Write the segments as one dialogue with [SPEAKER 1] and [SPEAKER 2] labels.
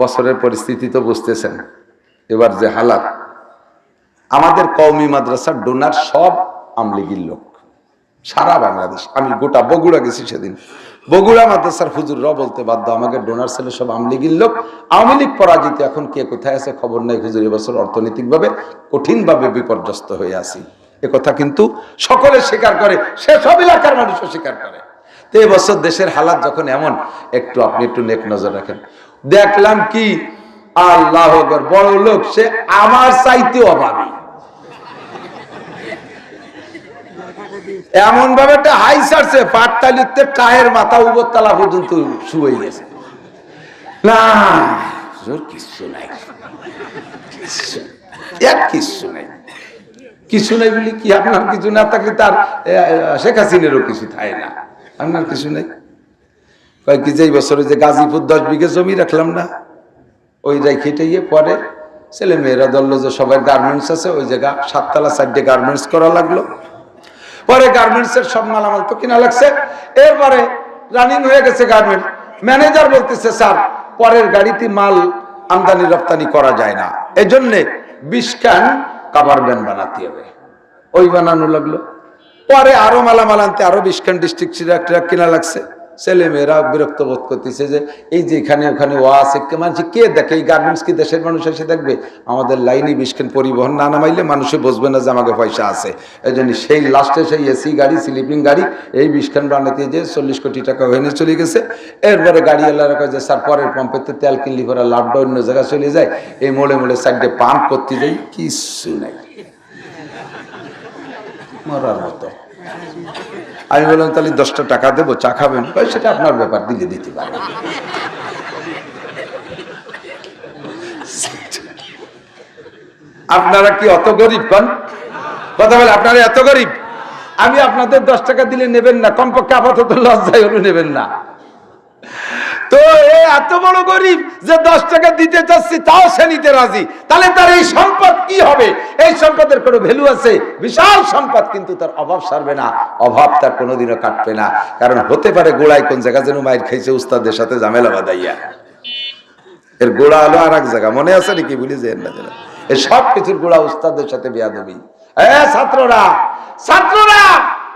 [SPEAKER 1] বছরের পরিস্থিতি তো বুঝতেছেন, এবার যে হালাত, আমাদের কওমি মাদ্রাসার ডোনার সব আমলিগির লোক, সারা বাংলাদেশ। আমি গোটা বগুড়া গেছি সেদিন, বগুড়া মাদ্রাসার হুজুররাও বলতে বাধ্য আমাকে ডোনার ছেলে সব আমলিগির লোক। আওয়ামী লীগ পরাজিত, এখন কে কোথায় আছে খবর নাই। হুজুর এবছর অর্থনৈতিকভাবে কঠিনভাবে বিপর্যস্ত হয়ে আছি, একথা কিন্তু সকলে স্বীকার করে, সে সব এলাকার মানুষও স্বীকার করে। তো এবছর দেশের হালাত যখন এমন, আপনি একটু নেক নজর রাখেন। দেখলাম কি, আল্লাহ আকবার, বড় লোক সে আমার চাইতে অভাবী, এমন ভাবে একটা হাই ছাড়ছে, পাটতালিতে টায়ের মাথা উপরতলা পর্যন্ত শুয়ে গেছে। না কিছু নাই, কিছু নাই, কিছু নাই বলি কি, আপনার কিছু না থাকলে তার শেখ হাসিনেরও কিছু থাকে না। আপনার কিছু নেই কয়েক যে বছরে যে গাজীপুর 10 বিঘে জমি রাখলাম না, ওই রেখেটে পরে ছেলে মেয়েরা ধরলো যে সবাই গার্মেন্টস আছে, ওই জায়গা 7 তলা 4টে গার্মেন্টস করা লাগলো। পরে গার্মেন্টস এর সব মালামাল তো কিনা লাগছে, এরপরে রানিং হয়ে গেছে গার্মেন্টস। ম্যানেজার বলতেছে স্যার পরের গাড়িতে মাল আমদানি রপ্তানি করা যায় না, এজন্য 20 খান কাভার ভ্যান বানাতে হবে। ওই বানানো লাগলো। পরে আরো মালামাল আনতে আরো 20 খান ডিস্ট্রিক্ট ট্রাক কিনা লাগছে। ছেলে মেয়েরা বিরক্ত বোধ করতেছে যে এই যে এখানে ওখানে ও আছে, মানুষ কে দেখে? এই গার্মেন্টস কি দেশের মানুষ এসে দেখবে? আমাদের লাইনে 20 খান পরিবহন না নামাইলে মানুষে বুঝবে না যে আমাকে পয়সা আছে। এই জন্য সেই লাস্টে সেই এসি গাড়ি, স্লিপিং গাড়ি, এই 20 খান বানাতে যে 40 কোটি টাকা হয়ে চলে গেছে। এরপরে গাড়িওয়ালারা কয় যে স্যার পরের পাম্পেতে তেল কিনলি পরে লাভটা অন্য জায়গায় চলে যায়, এই মোড়ে মোড়ে সাইডে পাম্প করতে যাই, কিছু নাই, মরার মতো। আমি বললাম তাহলে 10টা টাকা দেবো, চা খাবেন? সেটা আপনার ব্যাপার, দিলে দিতে পারেন। আপনারা কি অত গরিব? কন কথা বলে, আপনারা এত গরিব? আমি আপনাদের 10 টাকা দিলে নেবেন না, কমপক্ষে আপাতত লজ্জায় হলে নেবেন না। তো এত বড় গরিব যে 10 টাকা দিতে চাচ্ছি তাও সে নিতে রাজি, তাহলে তার এই সম্পদ কি হবে? এই সম্পদের কোনো ভ্যালু আছে? বিশাল সম্পদ, কিন্তু তার অভাব সারবে না, অভাব তার কোনোদিনও কাটবে না। কারণ হতে পারে গোড়ায় কোন জায়গা যেন মাইর খাইছে উস্তাদের সাথে ঝামেলা বাঁধাইয়া, এর গোড়া হলো আর এক জায়গা, মনে আছে নাকি? ভুলে যেন না, যেন এই সব কিছুর গোড়া উস্তাদের সাথে বেয়াদবি। ছাত্ররা ছাত্ররা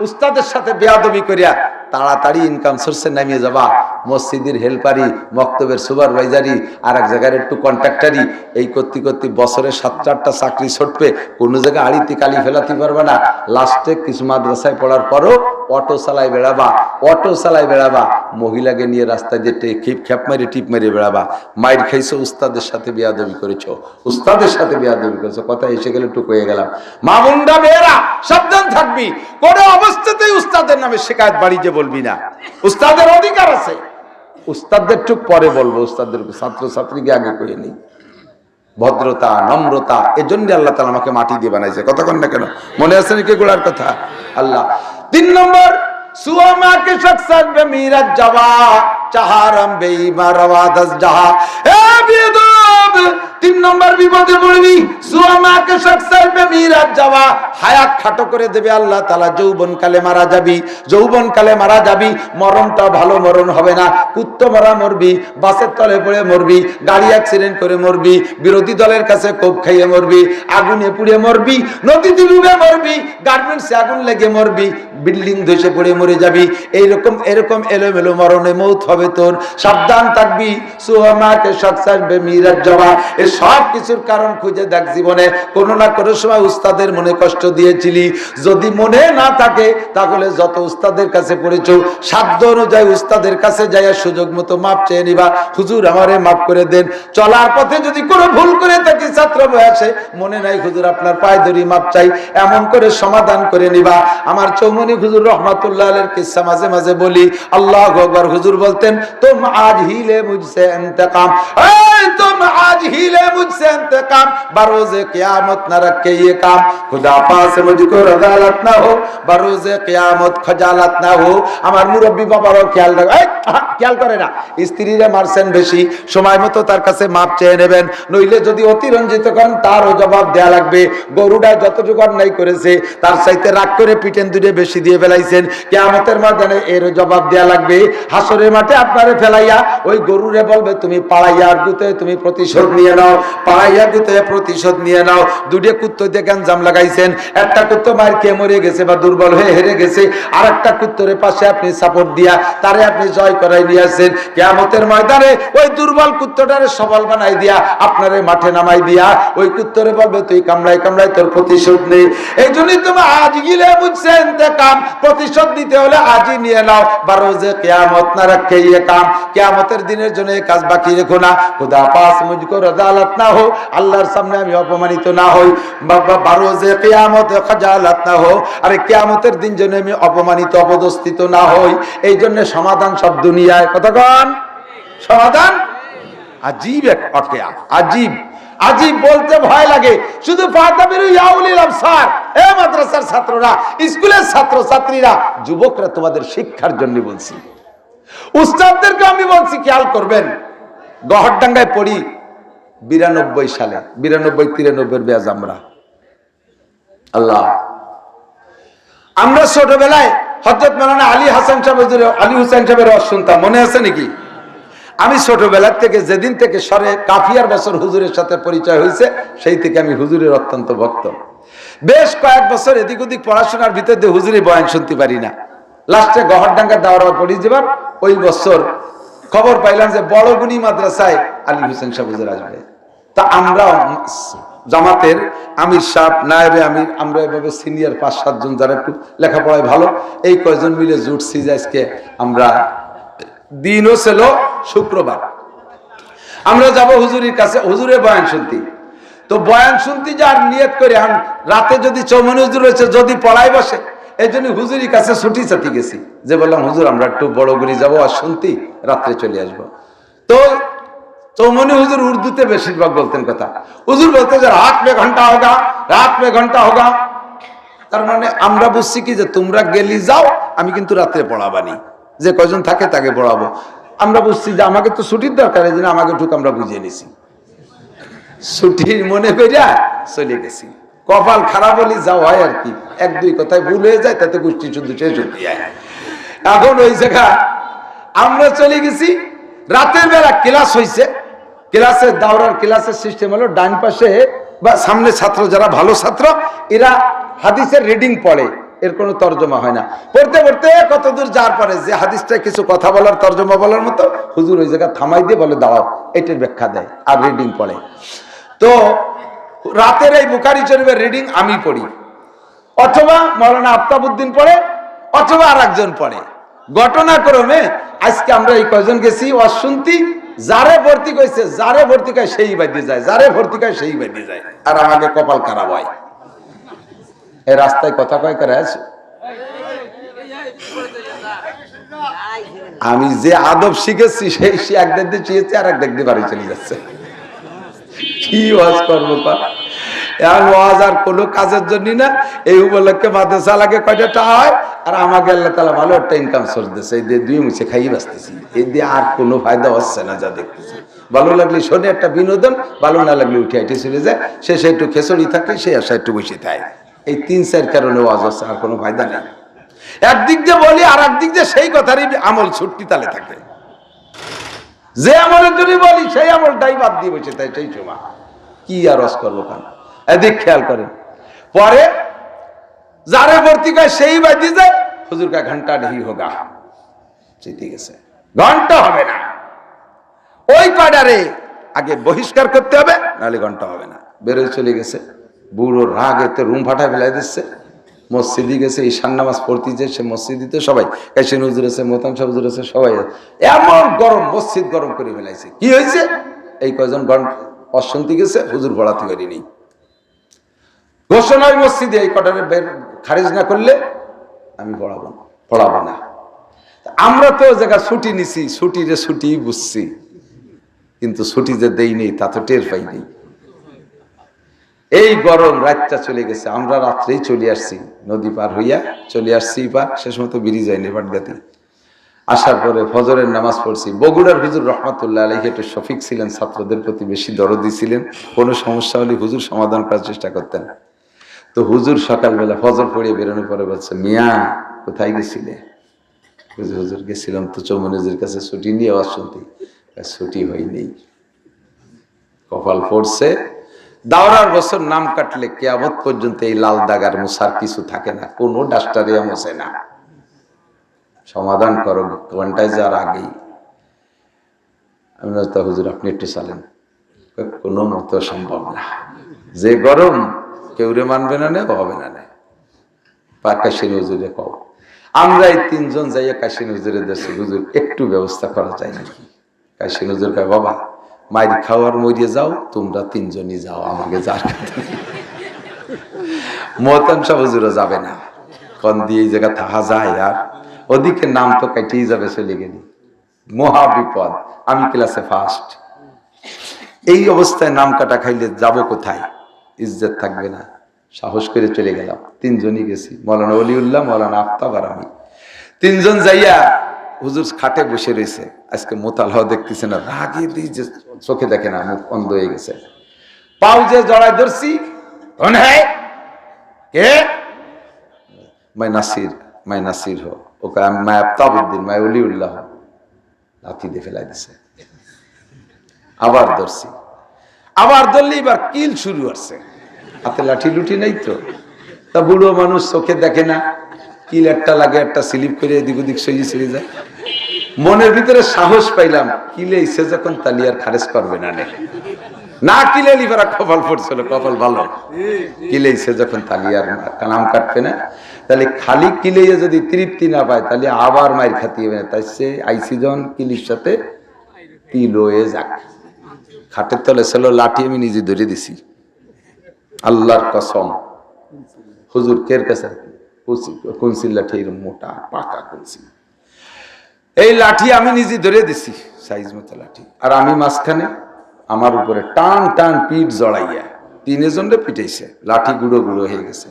[SPEAKER 1] উস্তাদের সাথে বেয়াদবি করিয়া তাড়াতাড়ি ইনকাম সোর্সে নামিয়ে যাবা। মসজিদের হেল্পারি, মক্তবের সুপারভাইজারি, আর এক জায়গায় একটু কন্ট্রাক্টারি, এই করতে করতে বছরে 7-8টা চাকরি ছুটবে, কোনো জায়গায় আড়িতে কালি ফেলাতে পারবে না। লাস্টে কিছু মাদ্রাসায় পড়ার পরও অটো চালাই বেড়াবা, অটো চালাই বেড়াবা, মহিলাকে নিয়ে রাস্তায় যে খেপ মারি টিপ মেরে বেড়াবা। মাইর খাইছো, উস্তাদের সাথে বেয়াদবি করেছো, উস্তাদের সাথে বেয়াদবি করেছো। কথা এসে গেলে একটু কয়ে গেলাম, মা বোনরা মেয়েরা সাবধান থাকবি, কোনো অবস্থাতেই উস্তাদের নামে শিকায়ত বাড়িতে বলবি না। উস্তাদের অধিকার আছে, উস্তাদদের ঠিক পরে বলবো, উস্তাদদের ছাত্র ছাত্রীকে আগে কয়ে নেই। ভদ্রতা, নম্রতা, এজন্য আল্লাহ তাআলা আমাকে মাটি দিয়ে বানাইছে। কথা কন না কেন? মনে আছে নাকি গোড়ার কথা? আল্লাহ 3 নম্বর সুয়ামা কে শখসান বে মিরাজ জাওয়া চাহারাম বেঈমান রাওয়াদাস জাহা। এ বেদব 3 নম্বর বিপদে পড়বি। সুয়ামা কে শখসান বে মিরাজ জাওয়া, হায়াত খাটো করে দেবে আল্লাহ তাআলা। যৌবন কালে মারা যাবি, যৌবন কালে মারা যাবি, মরণটা ভালো মরণ হবে না। কুত্তো মারা মরবি, বাসের তলে পড়ে মরবি, গাড়ি অ্যাক্সিডেন্ট করে মরবি, বিরোধী দলের কাছে কোপ খাইয়ে মরবি, আগুনে পুড়ে মরবি, নদীতে ডুবে মরবি, গার্মেন্টসে আগুন লেগে মরবি, বিল্ডিং ধসে পড়ে মরে যাবি। এরকম এলোমেলো মরণে মৌত হবে তোর। সাবধান থাকবি। সুহামাকে শখসান বে মিরাজ জাওয়া, এই সব কিছুর কারণ খুঁজে দেখ। জীবনে কোনো না কোনো সময় উস্তাদের মনে কষ্ট দিয়েছিলি, যদি মনে না থাকে তাহলে যত উস্তাদের কাছে পড়েছো সাধ্য অনুযায়ী উস্তাদের কাছে যাইয়া সুযোগ মতো মাপ চেয়ে নিবা। হুজুর আমারে মাফ করে দেন, চলার পথে যদি কোনো ভুল করে থাকি ছাত্র বয়সে, মনে নাই হুজুর আপনার পায়ে ধরি মাপ চাই, এমন করে সমাধান করে নিবা। আমার চৌমনি হুজুর রহমাতুল্লাহ আলাইহির কিসসা মাঝে মাঝে বলি। আল্লাহু আকবার। হুজুর বলতেন, তুম আজ হিলে মুঝসে ইন্তেকাম, এই তুম আজ হিলে মুঝসে ইন্তেকাম, বারোজে কিয়ামত না রखे ये काम, खुदा पास मुझको रजालत ना हो, বারোজে কিয়ামত খজালাত না হো। আমার মুরব্বী বাবারও খেয়াল রাখে, খেয়াল করে না, স্ত্রীরা মারছেন বেশি, সময় মতো তার কাছে মাপ চেয়ে নেবেন, নইলে যদি অতিরঞ্জিত করেন তারও জবাব দেয়া লাগবে। গরুটা যতটুকু অন্যায় করেছে তার চাইতে রাগ করে পিটেন দুটে বেশি দিয়ে ফেলাইছেন, কিয়ামতের ময়দানে এর জবাব দেয়া লাগবে। হাসরের মাঠে আপনারে ফেলাইয়া ওই গরুরে বলবে তুমি পাড়াইয়া আর গুতে গুতোয় তুমি প্রতিশোধ নিয়ে নাও, পাড়াইয়া গুতোয় প্রতিশোধ নিয়ে নাও। দুটো কুত্তো দিয়ে গ্যাঞ্জাম লাগাইছেন, একটা কুত্তো মার খেয়ে মরে গেছে বা দুর্বল হয়ে হেরে গেছে, আর একটা কুত্তরে পাশে আপনি সাপোর্ট দিয়া তারে আপনি জয় করাই নিয়ে আসছেন। কিয়ামতের ময়দানে ওই দুর্বল কুত্তটারে সবল বানাই দিয়া আপনারে মাঠে নামাই দিয়া ওই কুত্তরে বলবে তুই কামড়াই কামড়াই তোর প্রতিশোধ নেই। এই জন্যই তুমি আজ গিলে বুঝছেন কাম প্রতিশোধ নিতে হলে আজই নিয়ে নাও। বারোজে কিয়ামত না রাখে ये काम, কিয়ামতের দিনের জন্য এই কাজ বাকি রেখো না। খুদা পাস মুঝকো রজালত না হো, আল্লাহর সামনে আমি অপমানিত না হই। বারোজে কিয়ামত খজালত না হো, আরে কিয়ামতের দিন জন্য আমি অপমানিত অপদস্থিত না হই। এই জন্য সমাধান সব দুনিয়ায়। কতক্ষণ সমাধান? আজীব এক অকেয়া, আজীব আজীব বলতে ভয় লাগে। শুধু ফাতাবিরু ইয়াউলিল আবসার, এ মাদ্রাসার ছাত্ররা, স্কুলের ছাত্র ছাত্রীরা, যুবকরা, তোমাদের শিক্ষার জন্য বলছি। উস্তাদদেরকে আমি বলছি খেয়াল করবেন। গহরডাঙ্গায় পড়ি 92 সালে, 92-93 ব্যাচ আমরা। আল্লাহ, আমরা ছোটবেলায় হযরত মাওলানা আলী হাসান সাহেব, আলী হুসাইন সাহেবের ওয়াজ শুনতাম, মনে আছে নাকি? আমি ছোটবেলার থেকে, যেদিন থেকে সরে কাফিয়ার বছর হুজুরের সাথে পরিচয় হয়েছে, সেই থেকে আমি হুজুরের অত্যন্ত ভক্ত। বেশ কয়েক বছর এদিক ওদিক পড়াশোনার ভিতর দিয়ে হুজুরের বয়ান শুনতে পারি না। লাস্টে গহরডাঙ্গা দাওরা পড়ি যাবার ওই বছর খবর পাইলাম যে বড়গুনি মাদ্রাসায় আলী হোসেন সাহেব হুজুর আসবে। তা আমরা জামাতের আমির সাহেব, নায়েবে আমির, আমরা এভাবে সিনিয়র 5-7 জন যারা একটু লেখাপড়ায় ভালো, এই কয়জন মিলে জুটছি যে আজকে আমরা, দিনও ছিল শুক্রবার, আমরা যাব হুজুরের কাছে, হুজুরের বয়ান শুনতে। তো বয়ান শুনতে যার নিয়ত করে রাতে যদি চৌমনি হুজুর রয়েছে যদি পড়াই বসে, এই জন্য হুজুরের কাছে ছুটি চাতি গেছি, যে বললাম হুজুর আমরা একটু বড়গুড়ি যাবো আর শুনতে, রাত্রে চলে আসবো। তো চৌমনি হুজুর উর্দুতে বেশিরভাগ বলতেন কথা। হুজুর বলতে যে রাত মে ঘন্টা হোগা, রাত মে ঘন্টা হোগা। তার মানে আমরা বুঝছি কি যে তোমরা গেলি যাও, আমি কিন্তু রাত্রে পড়াবানি, যে কয়জন থাকে তাকে পড়াবো। আমরা বুঝছি যে আমাকে তো ছুটির দরকার, এই জন্য আমাকে ঠুক আমরা বুঝিয়ে নিছি, ছুটির মনে কইরা চলে গেছি। কপাল খারাপ হলে যাও হয় আর কি, 1-2 কথায় ভুল হয়ে যায়, তাতে গোষ্ঠী শুদ্ধ শেষ হতে যায়। এখন ওই জায়গা আমরা চলে গেছি, রাতের বেলা ক্লাস হয়েছে। ক্লাসের দাওরার ক্লাসের সিস্টেম হলো ডান পাশে বা সামনে ছাত্র যারা ভালো ছাত্র, এরা হাদিসের রিডিং পড়ে, এর কোনো তর্জমা হয় না। পড়তে পড়তে কতদূর যাওয়ার পরে যে হাদিসটা কিছু কথা বলার, তর্জমা বলার মতো, হুজুর ওই জায়গা থামাই দিয়ে বলে দাঁড়াও, এটার ব্যাখ্যা দেয় আর রিডিং পড়ে। তো রাতের এই বুখারী শরীফের রিডিং আমি পড়ি, অথবা মাওলানা আফতাবউদ্দিন পড়ে, অথবা আর একজন পড়ে। ঘটনাক্রমে আজকে আমরা এই কয়জন গেছি ওয়াজ শুনতি, যারে ভর্তি কইছে, যারে ভর্তি কয় সেই বাদি যায়, যারে ভর্তি কয় সেই বাদি যায়, আর আমাকে কপাল খারাপ হয়। এই রাস্তায় কথা কয় করে আছে, আমি যে আদব শিখেছি সেই এক দেখ দিয়ে চেয়েছি, আর এক দেখ দিয়ে বাড়ি চলে যাচ্ছে। কি ওয়াজ করবো, ওয়াজ আর কোনো কাজের জন্য না। এই উপলক্ষে মাদ্রাসা লাগে কয়টা টাকা হয়, আর আমাকে আল্লাহ তাআলা ভালো একটা ইনকাম সোর্স দিয়েছে, এই দিয়ে 2 মুছে খাইয়ে বাঁচতেছি। এই দিয়ে আর কোনো ফায়দা হচ্ছে না, যা দেখতেছি। ভালো লাগলে শোনে একটা বিনোদন, ভালো না লাগলে উঠে আইটে চলে যায়। সে একটু খেসড়ি থাকে, সে আসা একটু বসে থাকে। এই 3-4 কারণে ওয়াজ হচ্ছে, আর কোনো ফায়দা নেই। একদিক দিয়ে বলি, আর একদিক দিয়ে সেই কথারই আমল ছুটতি তালে থাকে। যে আমলের জন্য বলি সেই আমলটাই বাদ দিয়ে বসে তাই সেই সময় কি আর রস করবো কেন? এদিক খেয়াল করেন। পরে যারে ভর্তি করে সেই বাদি যায়, হুজুর কা ঘন্টা নেই হোগা, জিতে গেছে, ঘন্টা হবে না। ওই কয়টারে আগে বহিষ্কার করতে হবে, নাহলে ঘন্টা হবে না। বেরোয় চলে গেছে, বুড়ো রাগ এতে রুম ফাটায় ফেলাই দিচ্ছে। মসজিদে গেছে, ঈশান নামাজ পড়তে যে সে মসজিদে সবাই, কাশিন হুজুর আছে, মোতাম সাহেব হুজুর আছে, সবাই এমন গরম, মসজিদ গরম করে ফেলাইছে। কি হয়েছে? এই কয়জন অশান্তি গেছে, হুজুর পড়াতে পারিনি। ঘোষণায় মসজিদে এই কটারে বের খারিজ না করলে আমি পড়াবো না। আমরা তো জায়গা ছুটি নিছি, ছুটি বুঝছি, কিন্তু ছুটি যে দেইনি তা তো টের পাইনি। এই গরম রাতটা চলে গেছে, আমরা রাত্রেই চলে আসছি, নদী পার হইয়া চলে আসছি পার। সে সময় তো বেরিয়ে যায়নি বাটগাতি। আসার পরে ফজরের নামাজ পড়ছি। বগুড়ার হুজুর রহমাতুল্লাহ আলাইহি একটু শফিক ছিলেন, ছাত্রদের প্রতি বেশি দরদি ছিলেন। কোনো সমস্যা হলে হুজুর সমাধান করার চেষ্টা করতেন। তো হুজুর সকালবেলা ফজর পড়িয়ে বেরোনোর পরে বলছে, মিয়া কোথায় গেছিলে? হুজুর গেছিলাম তো চৌমনি হুজুরের কাছে ছুটি নিয়ে আওয়াজ শুনতে। ছুটি হয়নি, কপাল পড়ছে। দাওরার বছর নাম কাটলে কিয়ামত পর্যন্ত এই লাল দাগার মুসার কিছু থাকে না, কোনো ডাস্টারিয়া মুছে না। সমাধান করো ঘন্টায় যাওয়ার আগেই। আমি বলতে হুজুর আপনি একটু চালেন, কোনো মতো সম্ভব না, যে গরম কেউরে মানবে না, নে হবে না। কাশিন হুজুরে কও, আমরা এই তিনজন যাইয়া কাশিন হুজুরের দেশে, হুজুর একটু ব্যবস্থা করা যায় নাকি? কাশিন হুজুর কয় বাবা মাইর খাওয়ার মরিয়ে যাও, তোমরা তিনজনই যাও, আমাকে যার মোহতাম সাহেব হুজুরও যাবে না, কোন দিয়ে এই জায়গা থাকা যায়, আর ওদিকে নাম তো কাটিয়ে যাবে, চলে গেলি মহা বিপদ। আমি ক্লাসে ফার্স্ট, এই অবস্থায় নাম কাটা খাইলে যাব কোথায়? ইজ্জত থাকবে না। সাহস করে চলে গেলাম, তিনজনই গেছি, মৌলানা অলিউল্লাহ, মৌলানা আফতাব আর আমি। তিনজন যাইয়া হুজুর খাটে বসে রয়েছে, আজকে মোতালাও দেখতেছে না, রাগে দিয়ে যে চোখে দেখে না, মুখ অন্ধ হয়ে গেছে। পাও যে জড়াই ধরছি, কে? মাই নাসির হো, ওকে মাই আফতাবউদ্দিন, মাই অলিউল্লাহ, লাথি দিয়ে ফেলাই দিছে। আবার ধরছি, আবার ধরলে এবার কিল শুরু হচ্ছে, হাতে লাঠি লুঠি নাই তো, তা বুড়ো মানুষ চোখে দেখে না, কিল একটা লাগে, একটা স্লিপ করে এদিক ওদিক সরিয়ে ছেড়ে যায়। মনের ভিতরে সাহস পাইলাম, কিলে ইসে যখন তালি আর খারেজ করবে না, না কিলে লিভারা কপাল পড়ছিল, কপাল ভালো, কিলে ইসে যখন তালি আর নাম কাটবে না, তাহলে খালি কিলে যদি তৃপ্তি না পায় তাহলে আবার মায়ের খাতি হবে না। তাই সে আইসি জন কিলির সাথে তিল হয়ে যাক। খাটের তলে ছিল লাঠি, আমি নিজে ধরে দিছি, আল্লাহর কসম। হুজুর কের কাছে কনসিল লাঠি, এরকম মোটা পাকা কনসিল, এই লাঠি আমি নিজে ধরে দিছি, সাইজ মতো লাঠি, আর আমি মাঝখানে, আমার উপরে টান টান পিঠ জড়াইয়া তিনজনরে পিটাইছে, লাঠি গুঁড়ো গুঁড়ো হয়ে গেছে,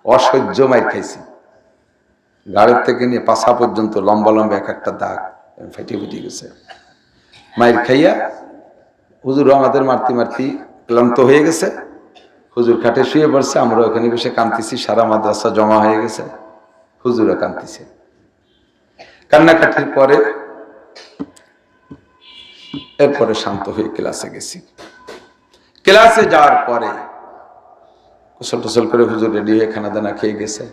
[SPEAKER 1] অসহ্য মাইর খাইছি, গাড়ির থেকে নিয়ে পাছা পর্যন্ত লম্বা লম্বা এক একটা দাগ ফেটে ফুটে গেছে। মাইর খাইয়া হুজুর আমাদের মারতি মারতি ক্লান্ত হয়ে গেছে, হুজুর খাটে শুয়ে পড়ছে, আমরা ওখানে বসে কাঁদতেছি, সারা মাদ্রাসা জমা হয়ে গেছে, হুজুরও কাঁদতেছে। কান্নাকাটির পরে এরপরে শান্ত হয়ে ক্লাসে গেছি। ক্লাসে যাওয়ার পরে গোসল টোসল করে হুজুর রেডি হয়ে খানা দানা খেয়ে গেছে।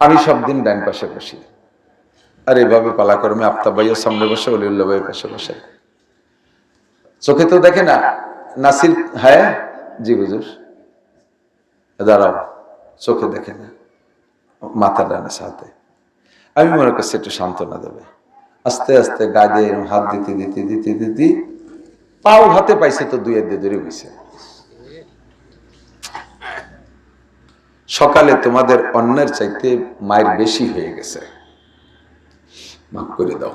[SPEAKER 1] আমি সব দিন ডান পাশে বসি, আর এইভাবে পালাক্রমে আফতাব ভাইয়ের সামনে বসে, অলিউল্লাহ ভাইয়ের পাশে বসে। চোখে তো দেখে না। নাসির, হ্যাঁ জি হুজুর, দাঁড়াও, চোখে দেখে না, মাথা ডানে সাথে। আমি মনে করছি একটু সান্ত্বনা দেবে, আস্তে আস্তে গায়ে হাত দিতে দিতে দিতে দিতে পাও হাতে পাইছে তো দুই দিয়ে ধরে বইছে। সকালে তোমাদের অন্যের চাইতে মায়ের বেশি হয়ে গেছে, মাফ করে দাও।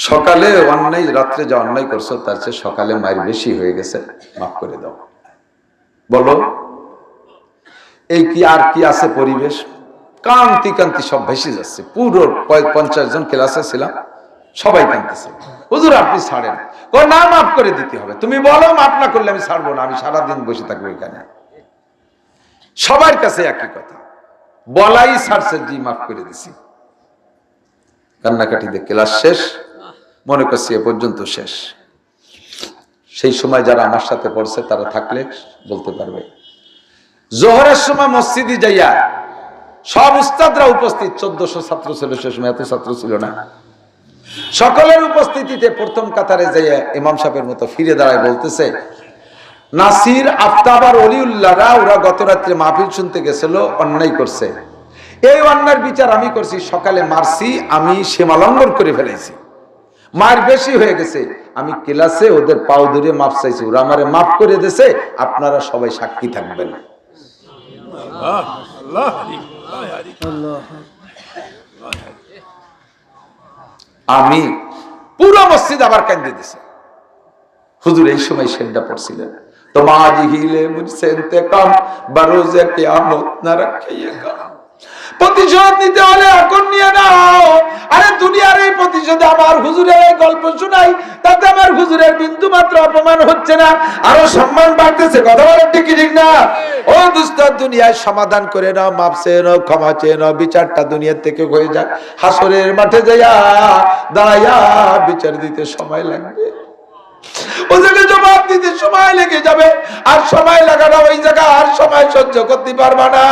[SPEAKER 1] সকালে অন্যায়, রাত্রে যা অন্যায় করছো তার চেয়ে সকালে মায়ের বেশি হয়ে গেছে, মাফ করে দাও। বলো এই কি আর কি আছে পরিবেশ? কান্তি কান্তি সব ভেসে যাচ্ছে, পুরো 50 জন ক্লাসে ছিলাম, সবাই কাঁদতেছে। হুজুর আপনি ছাড়েন, না মাফ করে দিতে হবে, তুমি বলো মাফ না করলে আমি ছাড়বো না, আমি সারাদিন বসে থাকবো এখানে। সবার কাছে একই কথা, বলাই ছাড়ছে, জি মাফ করে দিছি। কান্নাকাটিতে ক্লাস শেষ, মনে করছি এ পর্যন্ত শেষ। সেই সময় যারা আমার সাথে পড়ছে তারা থাকলে বলতে পারবে, জোহরের সময় মসজিদে যাইয়া সব উস্তাদরা উপস্থিত, 1400 ছাত্র ছিল, সে সময় এত ছাত্র ছিল না। সকলের উপস্থিতিতে প্রথম কাতারে যাইয়া ইমাম সাহেবের মতো ফিরে দাঁড়ায় বলতেছে, নাসির, আফতাব আর অলিউল্লাহরা ওরা গত রাত্রে মাহফিল শুনতে গেছিল, অন্যায় করছে, এই অন্যায়ের বিচার আমি করছি। সকালে মারছি, আমি সীমালঙ্ঘন করে ফেলেছি, মার বেশি হয়ে গেছে, আমি ক্লাসে ওদের পাও ধরে মাপ চাইছি, ওরা আমারে মাফ করে দিয়েছে, আপনারা সবাই সাক্ষী থাকবেন। আমি পুরো মসজিদ আবার কান্দে দিছে। হুজুর এই সময় শেরটা পড়ছিলেন, তোমাজ হিলে মুঝসে ইন্তেকাম বরোজে কিয়ামত না রাখিয়েগা। প্রতিশোধ নিতে হলে এখন নিয়ে নাও। আরে দুনিয়ার এই প্রতিশোধে আমার হুজুরের এই গল্প শোনাই, তাতে আমার হুজুরের বিন্দু মাত্র অপমান হচ্ছে না, আরো সম্মান বাড়তেছে। কথা বলেন ঠিক ঠিক না? ও দোস্ত, দুনিয়ায় সমাধান করে নাও, মাপ চেয়ে নাও, ক্ষমা চেয়ে নাও, বিচারটা দুনিয়ার থেকে হয়ে যাক। হাসরের মাঠে যাইয়া দাঁড়াইয়া বিচার দিতে সময় লাগবে, ওদেরকে জবাব দিতে দিতে সময় লেগে যাবে, আর সময় লাগানো ওই জায়গা আর সময় সহ্য করতে পারবা না।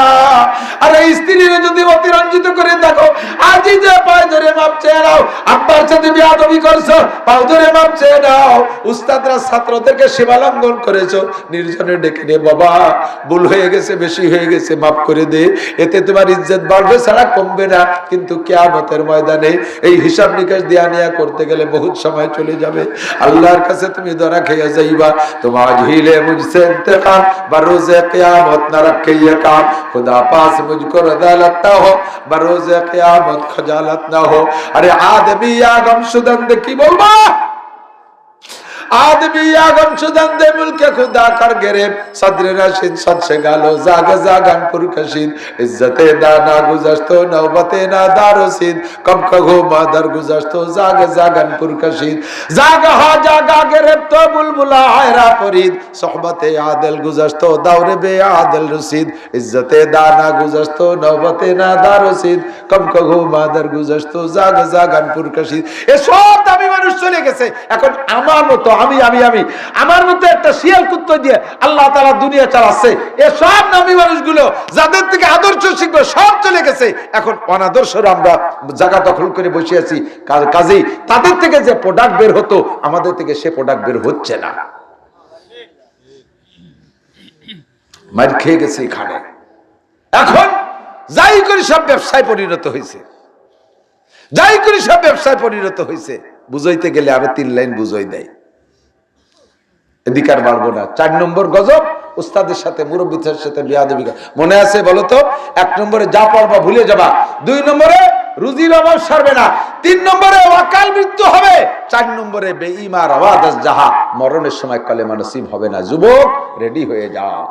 [SPEAKER 1] আর এই স্ত্রীর যদি অতিরঞ্জিত করে দেখো, আজই যে পায়ে ধরে মাপ চেয়ে নাও, আব্বার সাথে বেয়াদবি করছো, পাও ধরে মাপ চেয়ে নাও। উস্তাদরা ছাত্রদেরকে সীমালঙ্ঘন করেছো, নির্জনে ডেকে নে, বাবা ভুল হয়ে গেছে, বেশি হয়ে গেছে, মাফ করে দে, এতে তোমার ইজ্জত বাড়বে ছাড়া কমবে না। কিন্তু কিয়ামতের ময়দানে এই হিসাব নিকাশ দেয়া নেয়া করতে গেলে বহুত সময় চলে যাবে। আল্লাহর কাছে তুমি ধরা খেয়ে যাইবা, তোমার হিলে মুঝসে ইন্তেকাম বরোজে কিয়ামত না রাখে ये काम, खुदा पास मुझको रज़ालत ना हो बरोज़े कियामत खजालत ना हो। अरे आदमी आगम शुदंद की बोलबा, आदमी आगम शुदंदे मुल्क खुदा कर गिरेब, सदर रशीद सद से गालो जाग जागन पुरकशीद, इज्जते दाना गुज़श्तो नौबते ना दारोसीद, कब कहो मादर गुज़श्तो जाग जागन पुरकशीद, जाग हा जागा गिरेब तो बुलबुला हैरा परीद, सोहबते आदल गुज़श्तो दौरे बे आदल रसीद, इज्जते दाना गुज़श्तो नौबते ना दारोसीद, कब कहो मादर गुज़श्तो जाग जागन पुरकशीद। ये सब दामी মানুষ চলে গেছে, এখন আমার মতো আমি আমার মতো একটা শিয়াল কুত্তা দিয়ে আল্লাহ তাআলা দুনিয়া চালাচ্ছে। এই সব নামী মানুষগুলো যাদের থেকে আদর্শ শিখবে সব চলে গেছে, এখন অনাদর্শরা আমরা জায়গা দখল করে বসে আছি। কাজেই তাদের থেকে যে প্রোডাক্ট বের হতো আমাদের থেকে সে প্রোডাক্ট বের হচ্ছে না, মার খেয়ে গেছে এখানে। এখন যাই করি সব ব্যবসায় পরিণত হয়েছে, যাই করি সব ব্যবসায় পরিণত হয়েছে। বুঝাইতে গেলে আরো 3 লাইন বুঝাই দেয়, এদিকে আর বাড়বো না। 4 নম্বর গজব, উস্তাদের সাথে মুরব্বীদের সাথে বেয়াদবি। মনে আছে বলো তো? 1 নম্বরে যা পড়বা ভুলে যাবা, 2 নম্বরে রুজির অভাব সারবে না, 3 নম্বরে অকাল মৃত্যু হবে, 4 নম্বরে বেঈমান আওয়াজ জাহা, মরণের সময় কলেমা নসিব হবে না। যুবক রেডি হয়ে যাও,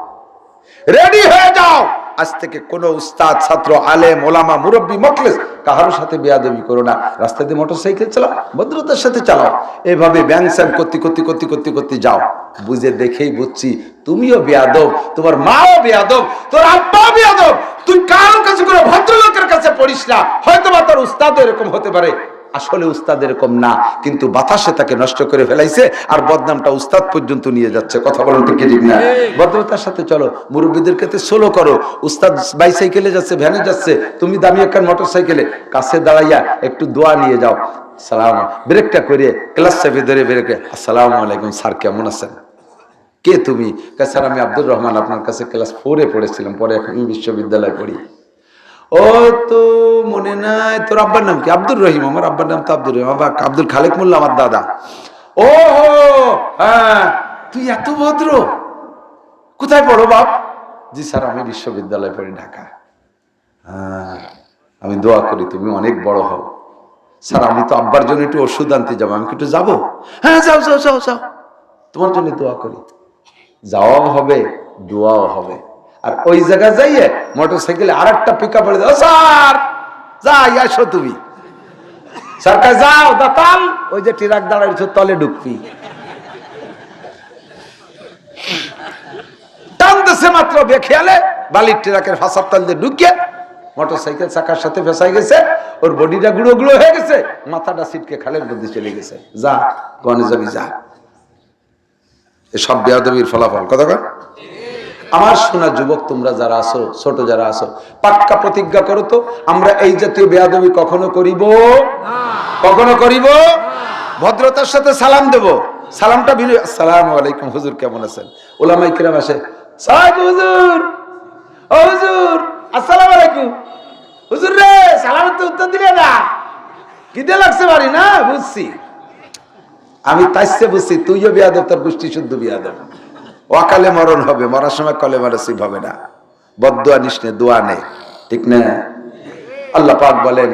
[SPEAKER 1] রেডি হয়ে যাও। আজ থেকে কোন উস্তাদ, ছাত্র, আলেম, ওলামা, মুরব্বী, মুখলিস কাহার সাথে বেয়াদবি করো না। রাস্তা দিয়ে মোটরসাইকেল চালাও, ভদ্রতার সাথে চালাও। এভাবে ব্যাংস্যাং করতে যাও। বুঝে দেখেই বুঝছি তুমিও বেয়াদব, তোমার মাও বেয়াদব, তোর আব্বাও বেয়াদব। তুই কারোর কাছে কোনো ভদ্রলোকের কাছে পড়িস না, হয়তো বা তোর উস্তাদ এরকম হতে পারে, আসলে উস্তাদ এরকম না, কিন্তু বাতাসে তাকে নষ্ট করে ফেলাইছে আর বদনামটা উস্তাদ পর্যন্ত নিয়ে যাচ্ছে। কথা বলেন ঠিক না? ভদ্রতার সাথে চলো, মুরব্বীদের কাছে সোলো করো। উস্তাদ বাইসাইকেলে যাচ্ছে, ভ্যানে যাচ্ছে, তুমি দামি একটা মোটরসাইকেলে, কাছে দাঁড়াইয়া একটু দোয়া নিয়ে যাও। সালাম, ব্রেকটা করে ক্লাস চাপে ধরে ব্রেকে, আসসালামু আলাইকুম স্যার, কেমন আছেন? কে তুমি? স্যার আমি আব্দুর রহমান, আপনার কাছে ক্লাস 4 এ পড়েছিলাম, পরে এখন বিশ্ববিদ্যালয়ে পড়ি। ও তো মনে নাই, তোর আব্বার নাম কি? আব্দুর রহিম। আমার আব্বার নাম তো আব্দুর রহিম, আবার আব্দুল খালেক মোল্লা আমার দাদা। ও হ্যাঁ, তুই এত ভদ্র, কোথায় পড়ো বাপ? জি স্যার আমি বিশ্ববিদ্যালয়ে পড়ি, ঢাকা। হ্যাঁ, আমি দোয়া করি তুমি অনেক বড় হও। স্যার আমি তো আব্বার জন্য একটু ওষুধ আনতে যাবো, আমি কি একটু যাবো? হ্যাঁ যাও যাও যাও যাও, তোমার জন্য দোয়া করি। যাওয়াও হবে, দোয়াও হবে। আর ওই জায়গা যাইয়ে মোটরসাইকেলে আর একটা পিকআপ পড়ে দাও, স্যার যাই আসো তুমি। সরকার যাও দাতাল, ওই যে ট্রাক দাঁড়াইছো তলে ঢুকবি। টানতেছে মাত্র বেখেয়ালে বালির ট্রাকের ফাঁসার তল দিয়ে ঢুকিয়ে মোটরসাইকেল চাকার সাথে ফেসাই গেছে, ওর বডিটা গুঁড়ো গুঁড়ো হয়ে গেছে, মাথাটা সিটকে খালের মধ্যে চলে গেছে। যা গনে যাবি যা। এসব বেয়াদবির ফলাফল। কথা কয় আমার শোনা যুবক, তোমরা যারা আছো, ছোট যারা আছো, পাক্কা প্রতিজ্ঞা করো তো, আমরা এই জাতীয় বেয়াদবি কখনো করিব না, কখনো করিব। ভদ্রতার সাথে সালাম দেব, সালামটা বিনয়, আসসালামু আলাইকুম হুজুর কেমন আছেন? ওলামায়ে কিরাম আসে, সালাম হুজুর, ও হুজুর আসসালামু আলাইকুম। হুজুর রে সালামের তো উত্তর দিলে না, কিদে লাগছে বাড়ি না? বুঝছি, আমি তাইছে বুঝছি তুইও বেয়াদব, তোর গোষ্ঠী শুদ্ধ বেয়াদব। অকালে মরণ হবে, মরার সময় কলেমা নসিব হবে না। বদদুয়া নিস নে, দোয়া নে, ঠিক না? আল্লাহ পাক বলেন,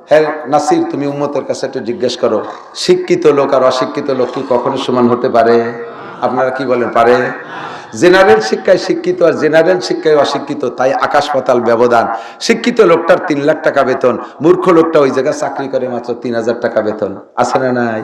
[SPEAKER 1] হ্যাঁ নাসির তুমি উম্মতের কাছে একটু জিজ্ঞেস করো, শিক্ষিত লোক আর অশিক্ষিত লোক কি কখনো সমান হতে পারে? আপনারা কি বলেন, পারে? জেনারেল শিক্ষায় শিক্ষিত আর জেনারেল শিক্ষায় অশিক্ষিত, তাই আকাশ পাতাল ব্যবধান। শিক্ষিত লোকটার 3 লাখ টাকা বেতন, মূর্খ লোকটা ওই জায়গায় চাকরি করে মাত্র 3000 টাকা বেতন। আছে না নাই?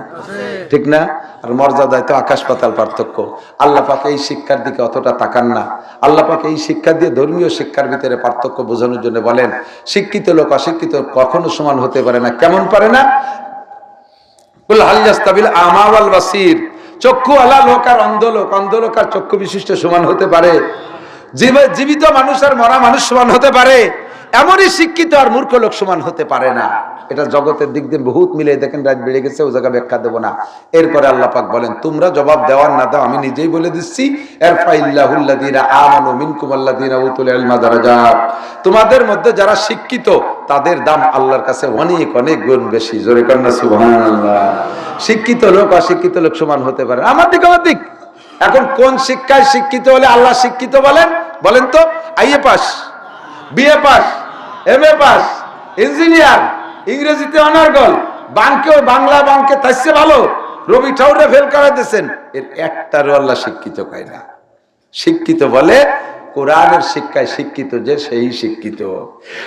[SPEAKER 1] ঠিক না? আর মর্যাদায় তো আকাশ পাতাল পার্থক্য। আল্লাহ পাক এই শিক্ষার দিকে অতটা তাকান না। আল্লাহ পাক এই শিক্ষা দিয়ে ধর্মীয় শিক্ষার ভিতরে পার্থক্য বোঝানোর জন্য বলেন, শিক্ষিত লোক অশিক্ষিত কখনো সমান হতে পারে না। কেমন পারে না? কুল হাল ইয়াস্তাবিল আমা ওয়াল বাসীর, চক্ষুওয়ালা লোক আর অন্ধ লোক আর চক্ষু বিশিষ্ট সমান হতে পারে? জীবিত মানুষ আর মরা মানুষ সমান হতে পারে? এমনই শিক্ষিত আর মূর্খ লোক সমান হতে পারে না। এটা জগতের দিক দিয়ে বহুত মিলে দেখেন, রাত বেড়ে গেছে, ও জায়গা ব্যাখ্যা দেবো না। এরপরে আল্লাহ পাক বলেন, তোমরা জবাব দেওয়ার না দাও, আমি নিজেই বলে দিচ্ছি, ইরফাইল্লাহুল্লাযীনা আমানু মিনকুম ওয়াল্লাযীনা উতুল ইলমা দারাজাত। তোমাদের মধ্যে যারা শিক্ষিত তাদের দাম আল্লাহর কাছে অনেক অনেক গুণ বেশি। জোরে কন্না সুবহানাল্লাহ। শিক্ষিত লোক অশিক্ষিত লোক সমান হতে পারে? আমার দিক এখন কোন শিক্ষায় শিক্ষিত হলে আল্লাহ শিক্ষিত বলেন? বলেন তো। IA pass, BA pass, MA pass, engineer, ইংরেজিতে অনার্গল, বাংলা বাংকে তাইছে ভালো, রবি ঠাউরে ফেল করে দিয়েছেন, এর একটারও আল্লাহ শিক্ষিত কয় না। শিক্ষিত বলে কোরআনের শিক্ষায় শিক্ষিত যে সেই শিক্ষিত,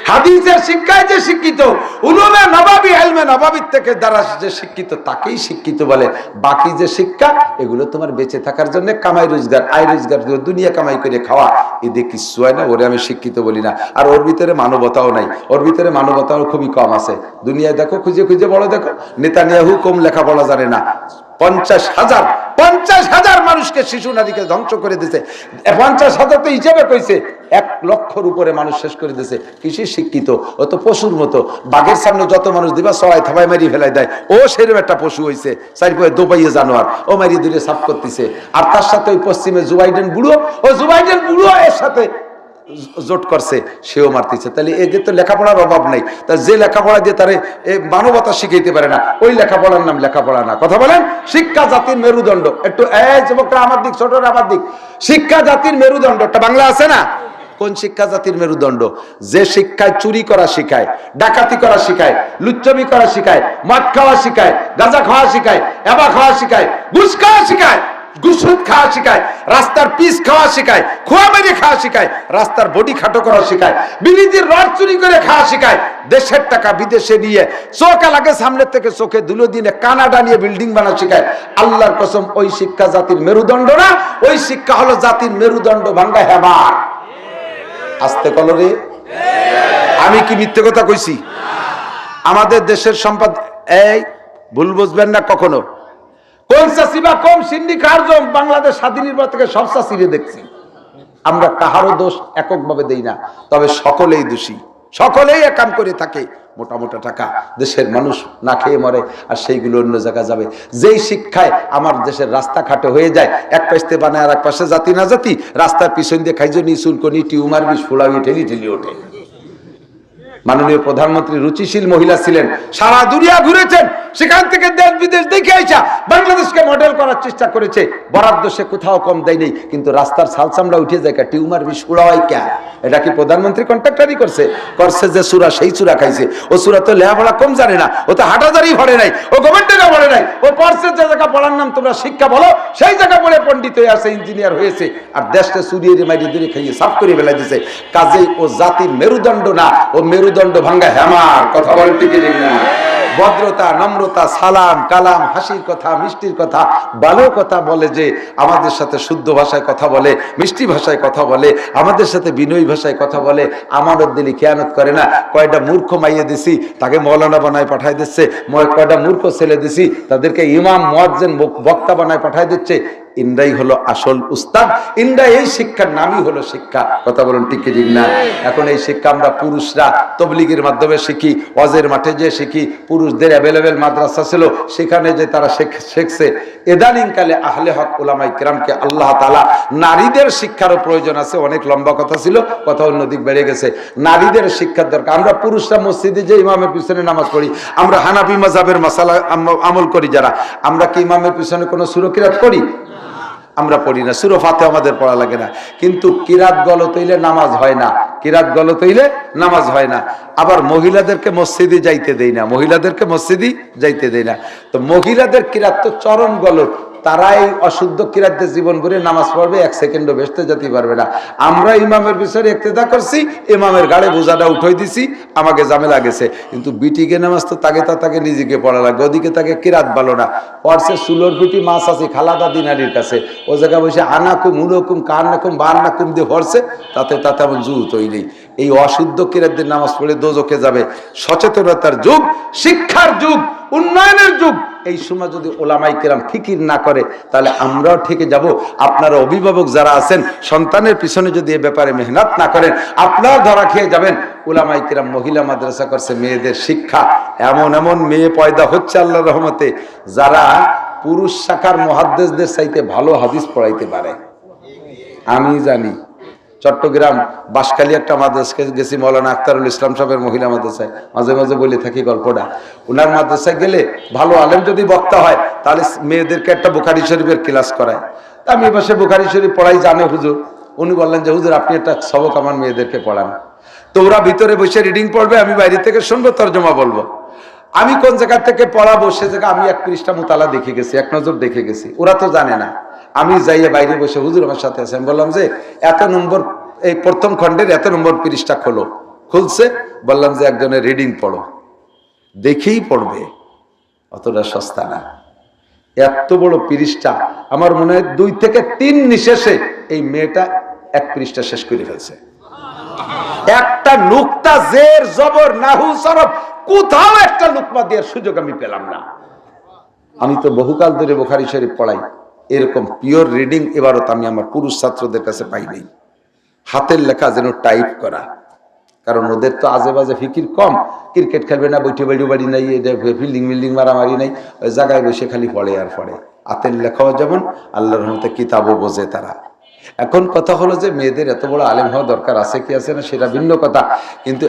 [SPEAKER 1] হাদিসের শিক্ষায় যে শিক্ষিত, উলুমে নবাবী ইলমে নবাবী থেকে দ্বারা যে শিক্ষিত তাকেই শিক্ষিত বলে। বাকি যে শিক্ষা এগুলো তোমার বেঁচে থাকার জন্য কামাই রোজগার, আয় রোজগার, দুনিয়া কামাই করে খাওয়া, এদের কিছু হয় না, ওরে আমি শিক্ষিত বলি না। আর ওর ভিতরে মানবতাও নাই, ওর ভিতরে মানবতাও খুবই কম আছে। দুনিয়ায় দেখো, খুঁজে খুঁজে বড় দেখো, নেতানিয়াহু কম লেখাপড়া জানে না, 50,000 মানুষকে, শিশু নারীকে ধ্বংস করে দিয়েছে। 50,000 তো হিসেবে কইছে, 1 লক্ষর উপরে মানুষ শেষ করে দিয়েছে। কিসে শিক্ষিত? ও তো পশুর মতো, বাঘের সামনে যত মানুষ দিবা সবাই থাবাই মারি ফেলাই দেয়, ও সেরকম একটা পশু হইছে, চারিপাশে দোপাইয়ে জানোয়ার, ও মারি দূরে সাফ করতেছে। আর তার সাথে ওই পশ্চিমে জুবাইডেন বুড়ো, ও জুবাইডেন বুড়ো এর সাথে জোট করছে, সেও মারতেছে। তাহলে এদের তো লেখাপড়ার অভাব নাই। তা যে লেখাপড়া দিয়ে তারে মানবতা শিখাইতে পারে না, ওই লেখাপড়ার নাম লেখাপড়া না। কথা বলেন? শিক্ষা জাতির মেরুদণ্ড। একটু যুবকরা আমার দিক, ছোটরা আমার দিক। শিক্ষা জাতির মেরুদণ্ড, একটা বাংলা আছে না? কোন শিক্ষা জাতির মেরুদণ্ড? যে শিক্ষায় চুরি করা শিখায়, ডাকাতি করা শিখায়, লুচ্চমি করা শিখায়, মদ খাওয়া শিখায়, গাঁজা খাওয়া শিখায়, এবা খাওয়া শিখায়, ঘুষ খাওয়া শিখায়, ঘুষুদ খাওয়া শিখায়, রাস্তার পিস খাওয়া শিখায়, খোয়া মেরে খাওয়া শিখায়, রাস্তার বডি খাটো করা শিখায়, বিলিতির রড চুরি করে খাওয়া শিখায়, দেশের টাকা বিদেশে নিয়ে চোখ লাগে সামনের থেকে চোখে ধুলো দিনে কানাডা নিয়ে বিল্ডিং বানা শিখায়। আল্লাহর কসম, ওই শিক্ষা জাতির মেরুদণ্ড না, ওই শিক্ষা হলো জাতির মেরুদণ্ড ভাঙ্গা হেবার। আস্তে কলরে, আমি কি মিথ্যে কথা কইছি? আমাদের দেশের সম্পদ, এই ভুল বুঝবেন না কখনো। কোন চাষি বা কম সিন্ডি কার্যম বাংলাদেশ স্বাধীনের পর থেকে সব চাষিরে দেখছি। আমরা কাহারও দোষ এককভাবে দেই না, তবে সকলেই দোষী, সকলেই এক কাম করে থাকে। মোটা মোটা টাকা দেশের মানুষ না খেয়ে মরে, আর সেইগুলো অন্য জায়গায় যাবে। যেই শিক্ষায় আমার দেশের রাস্তাঘাটে হয়ে যায়, এক পাশে বানায় আর এক পাশে জাতি না জাতি, রাস্তার পিছন দিয়ে খাইজনি, চুলকনি, টিউমার, বিষ ফোলাবি ঠেলি ঠেলি ওঠে। মাননীয় প্রধানমন্ত্রী রুচিশীল মহিলা ছিলেন, সারা দুনিয়া ঘুরেছেন, সেখান থেকে দেশ বিদেশ দেখে আইসা বাংলাদেশকে মডেল করার চেষ্টা করেছে। বরাদ্দ সে কোথাও কম দেয়নি, কিন্তু রাস্তার সালসামরা উঠে যায়, টিউমার বিষ উড়াওয়াই কে? এটা কি প্রধানমন্ত্রী কন্ট্রাক্টারই করছে? যে সুরা সেই সুরা খাইছে। ও সুরা তো লেখাপড়া কম জানে না, ও তো হাটাজারি ভরে নাই, ও গভর্নমেন্টেরা ভরে নাই, ও পড়ছে যে জায়গা পড়ার নাম তোমরা শিক্ষা বলো, সেই জায়গা পড়ে পণ্ডিত হয়ে আছে, ইঞ্জিনিয়ার হয়েছে, আর দেশটা চুরিয়ে মাইরে দূরে খাইয়ে সাফ করে ফেলাই দিছে। কাজেই ও জাতির মেরুদণ্ড না, ও মেরুদণ্ড ভাঙ্গা হ্যামার। কথা বলেন ঠিক না? ভদ্রতা, নম্রতা, সালাম কালাম, হাসির কথা, মিষ্টির কথা, ভালো কথা বলে, যে আমাদের সাথে শুদ্ধ ভাষায় কথা বলে, মিষ্টি ভাষায় কথা বলে, আমাদের সাথে বিনয়ী ভাষায় কথা বলে, আমানত দিলি খেয়ানত করে না। কয়টা মূর্খ মাইয়ে দিছি, তাকে মৌলানা বানায় পাঠাই দিচ্ছে। কয়টা মূর্খ ছেলে দিছি, তাদেরকে ইমাম, মুয়াজ্জিন, বক্তা বানায় পাঠাই দিচ্ছে। ইন্দ্রাই হলো আসল উস্তাদ, ইন্দ্রা এই শিক্ষার নামই হলো শিক্ষা। কথা বলুন ঠিক কি ঠিক না? এখন এই শিক্ষা আমরা পুরুষরা তবলিগের মাধ্যমে শিখি, ওয়াজের মাঠে যে শিখি, পুরুষদের অ্যাভেলেবেল মাদ্রাসা ছিল, সেখানে যে তারা শিখছে। ইদানিং কালে আহলে হক উলামায়ে কেরামকে আল্লাহ তাআলা নারীদের শিক্ষারও প্রয়োজন আছে। অনেক লম্বা কথা ছিল, কথা অন্যদিক বেড়ে গেছে। নারীদের শিক্ষার দরকার। আমরা পুরুষরা মসজিদে যে ইমামের পিছনে নামাজ পড়ি, আমরা হানাফি মাযহাবের মাসালা আমল করি যারা, আমরা কি ইমামের পিছনে কোনো সূরা কিরাত করি? আমরা পড়ি না। সূরা ফাতিহা আমাদের পড়া লাগে না, কিন্তু কিরাত গলত হইলে নামাজ হয় না, কিরাত গলত হইলে নামাজ হয় না। আবার মহিলাদেরকে মসজিদে যাইতে দেই না, মহিলাদেরকে মসজিদে যাইতে দেই না। তো মহিলাদের কিরাত তো চরম গলত, তারাই অশুদ্ধ কিরাতে জীবন করে নামাজ পড়বে, 1 সেকেন্ডও বেসতে যেতে পারবে না। আমরা ইমামের পিছনে ইক্তেদা করছি, ইমামের গাড়ে বোঝাটা উঠাই দিছি, আমাকে ঝামেলা গেছে। কিন্তু বিটিকে নামাজ তো তাকে নিজেকে পড়া লাগবে, ওদিকে তাকে কিরাত ভালো না। পড়ছে সুলোর বিটি মাছ আছে খালাদা দিনারির কাছে, ও জায়গায় বসে আনাকুম উলকুম কান্নাকুম বান্নাকুম দিয়ে পড়ছে, তাতে এমন জুতই নেই। এই অশুদ্ধ কিরাতদের নামাজ পড়ে দোজখে যাবে। সচেতনতার যুগ, শিক্ষার যুগ, উন্নয়নের যুগ। এই সময় যদি ওলামায়ে কেরাম ফিকির না করে তাহলে আমরাও ঠেকে যাব। আপনারা অভিভাবক যারা আছেন, সন্তানের পিছনে যদি এ ব্যাপারে মেহনত না করেন, আপনারা ধরা খেয়ে যাবেন। ওলামায়ে কেরাম মহিলা মাদ্রাসা করছে, মেয়েদের শিক্ষা, এমন এমন মেয়ে পয়দা হচ্ছে আল্লাহর রহমতে, যারা পুরুষ শাখার মুহাদ্দিসদের চাইতে ভালো হাদিস পড়াইতে পারে। আমি জানি চট্টগ্রাম বাঁশখালী একটা মাদ্রাসায় গেছি, মৌলানা আখতারুল ইসলাম সাহেবের মহিলা মাদ্রাসায়, মাঝে মাঝে বলে থাকি গল্পটা। ওনার মাদ্রাসায় গেলে ভালো আলেম যদি বক্তা হয় তাহলে মেয়েদেরকে একটা বুখারী শরীফের ক্লাস করায়। তা আমি বসে বুখারী শরীফ পড়াই, জানে হুজুর। উনি বললেন যে হুজুর আপনি একটা সবক আমার মেয়েদেরকে পড়ান। তো ওরা ভিতরে বসে রিডিং পড়বে, আমি বাইরে থেকে শুনবো, তর্জমা বলবো। আমি কোন জায়গা থেকে পড়াবো সে জায়গা আমি 1 পৃষ্ঠা মুতালা দেখে গেছি, 1 নজর দেখে গেছি। ওরা তো জানে না। আমি যাইয়ে বাইরে বসে, হুজুর আমার সাথে আছে, আমি বললাম যে এত নম্বর, এই প্রথম খণ্ডের এত নম্বর পৃষ্ঠা খোলো। খুলছে, বললাম যে একজনের রিডিং পড়ো, দেখেই পড়বে, অতটা সস্তা না। এত বড় পৃষ্ঠা, আমার মনে হয় 2 থেকে 3 নিশেষে এই মেয়েটা 1 পৃষ্ঠা শেষ করে ফেলছে। একটা নুকতা, জের, জবর, নাহু, সরফ, কোথাও একটা লুকমা দেওয়ার সুযোগ আমি পেলাম না। আমি তো বহুকাল ধরে বুখারী শরীফ পড়াই, এরকম পিওর রিডিং এবারও আমি আমার পুরুষ ছাত্রদের কাছে পাই নাই। হাতের লেখা যেন টাইপ করা, কারণ ওদের তো আজে বাজে ফিকির কম। ক্রিকেট খেলবে না, বইটে বাড়ি নাই, ফিল্ডিং মিল্ডিং মারামারি নাই, ওই জায়গায় বসে খালি পড়ে আর পড়ে। হাতের লেখাও যেমন, আল্লাহর রহমতে কিতাবও বোঝে তারা। এখন কথা হলো যে মেয়েদের এত বড় আলেম হওয়া দরকার আছে কি আছে না সেটা ভিন্ন কথা, কিন্তু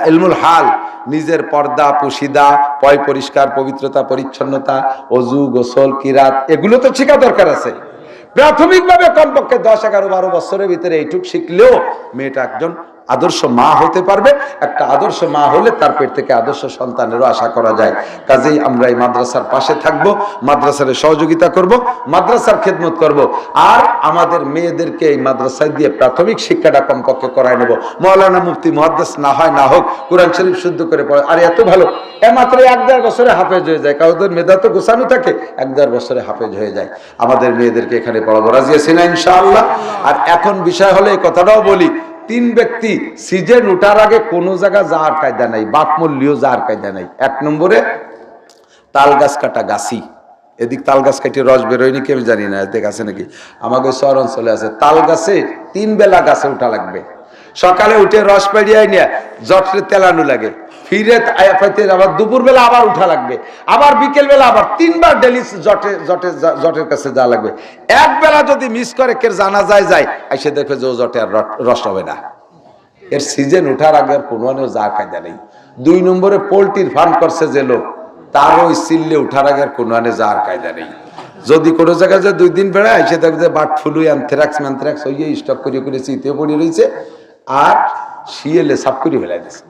[SPEAKER 1] ইলমুল হাল, নিজের পর্দা, পুশিদা, পয় পরিষ্কার, পবিত্রতা, পরিচ্ছন্নতা, অজু, গোসল, কিরাত, এগুলো তো শেখা দরকার আছে। প্রাথমিকভাবে কমপক্ষে 10, 11, 12 বছরের ভিতরে এইটুক শিখলেও মেয়েটা একজন আদর্শ মা হতে পারবে। একটা আদর্শ মা হলে তার পেট থেকে আদর্শ সন্তানেরও আশা করা যায়। কাজেই আমরা এই মাদ্রাসার পাশে থাকবো, মাদ্রাসার সহযোগিতা করব, মাদ্রাসার খেদমত করব, আর আমাদের মেয়েদেরকে এই মাদ্রাসায় দিয়ে প্রাথমিক শিক্ষাটা কমপক্ষে করায় নেব। মাওলানা মুফতি মুহাদ্দিস না হয় না হোক, কোরআন শরীফ শুদ্ধ করে পড়ে, আর এত ভালো, মাত্র 1-1.5 বছরে হাফেজ হয়ে যায়। কাউদের মেধা তো গোছানো থাকে, 1-1.5 বছরে হাফেজ হয়ে যায়। আমাদের মেয়েদেরকে এখানে পড়াবো, রাজি আছি না ইনশাআল্লাহ? আর এখন বিষয় হলো, এই কথাটাও বলি, 3 ব্যক্তি সিজন উঠার আগে কোন জায়গা যাওয়ার কায়দা নাই, বাপ মূল্যও যাওয়ার কায়দা নাই। 1 নম্বরে তাল গাছ কাটা গাছি, এদিক তাল গাছ কাটিয়ে রস বেরোয়নি কি আমি জানি না, এতে গাছে নাকি, আমাকে শহর অঞ্চলে আছে তাল গাছে 3 বেলা গাছে উঠা লাগবে। সকালে উঠে রস পেড়িয়ে নিয়ে জটে তেলানো লাগে, ফিরে আয়া পাইতে আবার দুপুরবেলা আবার উঠা লাগবে, আবার বিকেল বেলা আবার 3 বার ডেলি জটের কাছে যাওয়া লাগবে। 1 বেলা যদি মিস করে কে জানা যায় এসে দেখবে যে ও জটে আর রস হবে না। এর সিজন উঠার আগে আর কোনো যা কায়দা নেই। 2 নম্বরে পোল্ট্রির ফার্ম করছে যে লোক, তার ওই সিল্লে উঠার আগে আর কোনো যার কায়দা নেই। যদি কোনো জায়গায় যে 2 দিন বেড়ায় এসে দেখবে যে বার্ড ফ্লু, অ্যানথ্রাক্স ম্যানথ্রাক্স হয়ে স্টক করে চিতে পড়ে রয়েছে, আর শিয়েলে সাপ করে ফেলাই দিচ্ছে।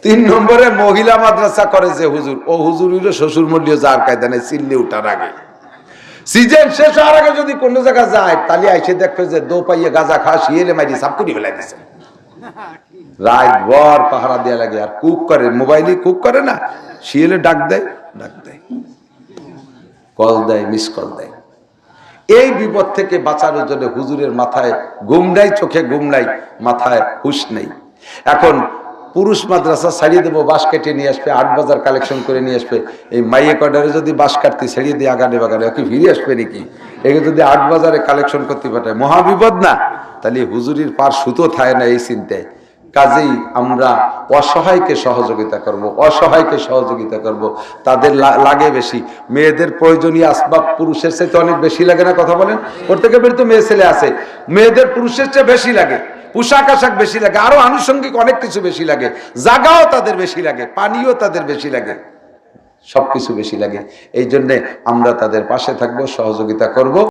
[SPEAKER 1] 3 নম্বরে মহিলা মাদ্রাসা করে যে হুজুর, ও হুজুর হইল শ্বশুর মল্লিও যার কায়দা নেই, সিল্লে উঠার আগে। সিজন শেষ হওয়ার আগে যদি কোনো জায়গা যায় তাহলে এসে দেখবে যে দো পাইয়ে গাঁজা খা শিয়েলে মারি সাপ করে ফেলাই দিচ্ছে। রাত ভর পাহারা দেয়া লাগে, আর কুক করে, মোবাইলে কুক করে না, শিয়েলে ডাক দেয়, কল দেয়, মিস কল দেয়। এই বিপদ থেকে বাঁচানোর জন্য হুজুরের মাথায় ঘুম নাই, চোখে ঘুম নাই, মাথায় হুঁশ নেই। এখন পুরুষ মাদ্রাসা ছাড়িয়ে দেবো, বাঁশ কেটে নিয়ে আসবে, 8 বাজার কালেকশন করে নিয়ে আসবে। এই মাইয়ে কর্ডারে যদি বাঁশ কাটতে ছাড়িয়ে দিয়ে আগানে বাগানে কি ফিরে আসবে নাকি? একে যদি 8 বাজারে কালেকশন করতে পাঠায়, মহাবিপদ না? তাহলে হুজুরির পার সুতো থাকে না এই চিন্তায়। কাজেই আমরা অসহায়কে সহযোগিতা করব, অসহায়কে সহযোগিতা করব। তাদের লাগে বেশি, মেয়েদের প্রয়োজনীয় আসবাব পুরুষের চাইতে অনেক বেশি লাগে না? কথা বলেন, প্রত্যেকের বাড়িতে তো মেয়ে ছেলে আছে, মেয়েদের পুরুষের চেয়ে বেশি লাগে, পোশাক আশাক বেশি লাগে, আরো আনুষঙ্গিক অনেক কিছু বেশি লাগে, জায়গাও তাদের বেশি লাগে, পানিও তাদের বেশি লাগে, সবকিছু বেশি লাগে। এই জন্যে আমরা তাদের পাশে থাকবো, সহযোগিতা করব।